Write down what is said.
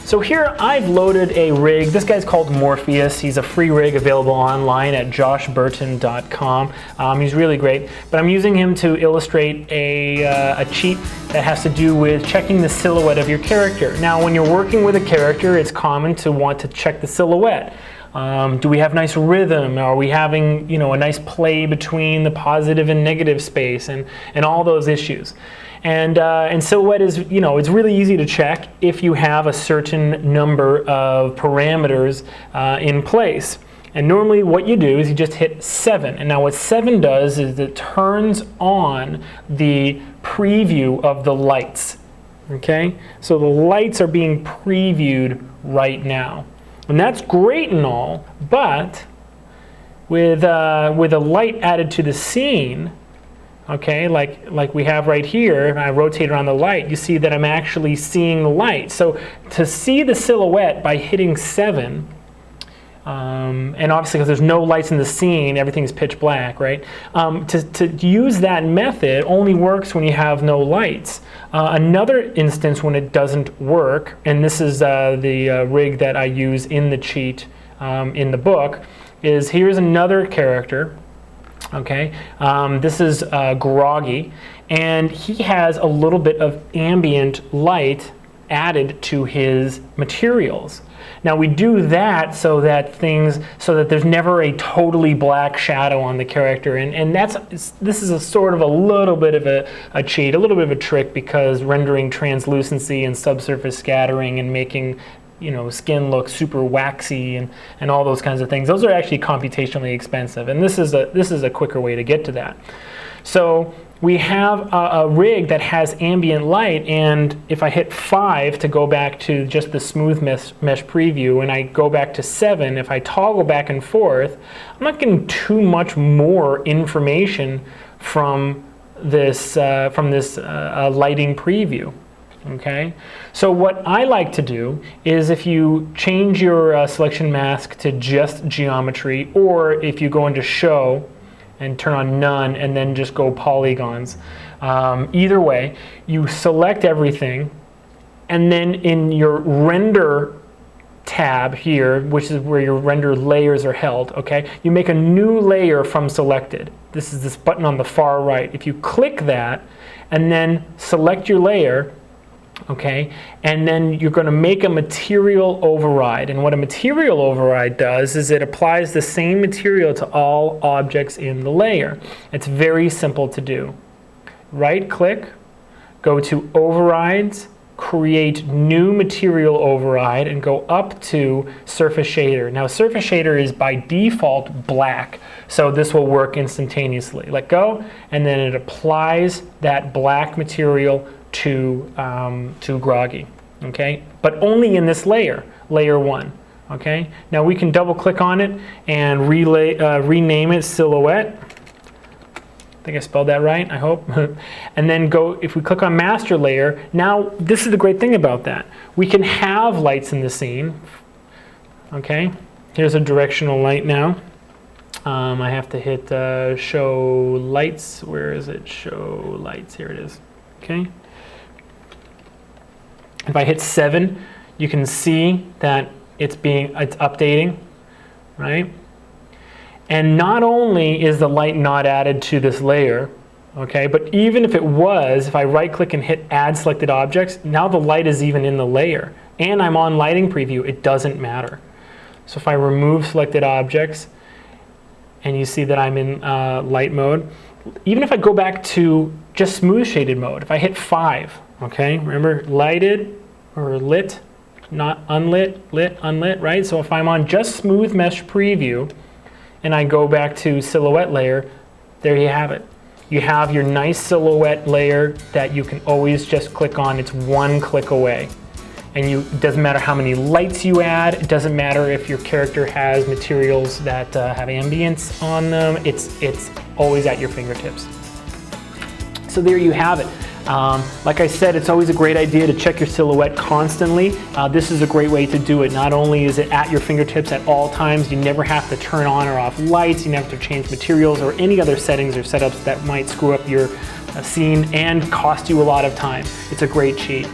So here I've loaded a rig. This guy's called Morpheus. He's a free rig available online at joshburton.com. He's really great, but I'm using him to illustrate a cheat that has to do with checking the silhouette of your character. Now, when you're working with a character, it's common to want to check the silhouette. Do we have nice rhythm? Are we having, a nice play between the positive and negative space and all those issues? And silhouette is, it's really easy to check if you have a certain number of parameters in place. And normally what you do is you just hit 7. And now what 7 does is it turns on the preview of the lights. Okay? So the lights are being previewed right now. And that's great and all, but with a light added to the scene, okay, like we have right here, if I rotate around the light, you see that I'm actually seeing the light. So to see the silhouette by hitting 7, and obviously because there's no lights in the scene, everything's pitch black, right? To use that method only works when you have no lights. Another instance when it doesn't work, and this is the rig that I use in the cheat in the book, is here's another character. Okay, this is Groggy, and he has a little bit of ambient light added to his materials. Now we do that so that there's never a totally black shadow on the character, and this is a sort of a little bit of a cheat, a little bit of a trick, because rendering translucency and subsurface scattering and making skin look super waxy and all those kinds of things, those are actually computationally expensive, and this is a quicker way to get to that. So we have a rig that has ambient light, and if I hit 5 to go back to just the smooth mesh preview, and I go back to 7, if I toggle back and forth, I'm not getting too much more information from this lighting preview. Okay, so what I like to do is if you change your selection mask to just geometry, or if you go into show and turn on none and then just go polygons, either way, you select everything, and then in your render tab here, which is where your render layers are held, okay, you make a new layer from selected. This is this button on the far right. If you click that and then select your layer, okay, and then you're going to make a material override. And what a material override does is it applies the same material to all objects in the layer. It's very simple to do. Right click, go to overrides, create new material override, and go up to surface shader. Now surface shader is by default black, so this will work instantaneously. Let go, and then it applies that black material to Groggy, okay? But only in this layer, layer 1, okay? Now we can double click on it and rename it Silhouette. I think I spelled that right, I hope. And then if we click on master layer, now this is the great thing about that. We can have lights in the scene, okay? Here's a directional light now. I have to hit show lights. Where is it? Show lights, here it is, okay? If I hit 7, you can see that it's updating, right? And not only is the light not added to this layer, okay, but even if it was, if I right click and hit add selected objects, now the light is even in the layer, and I'm on lighting preview, it doesn't matter. So if I remove selected objects, and you see that I'm in light mode, even if I go back to just smooth shaded mode, if I hit 5, okay, remember lighted or lit, not unlit, lit, unlit, right? So if I'm on just smooth mesh preview and I go back to silhouette layer, there you have it. You have your nice silhouette layer that you can always just click on. It's one click away. And it doesn't matter how many lights you add. It doesn't matter if your character has materials that have ambience on them. It's always at your fingertips. So there you have it. Like I said, it's always a great idea to check your silhouette constantly. This is a great way to do it. Not only is it at your fingertips at all times, you never have to turn on or off lights, you never have to change materials or any other settings or setups that might screw up your scene and cost you a lot of time. It's a great cheat.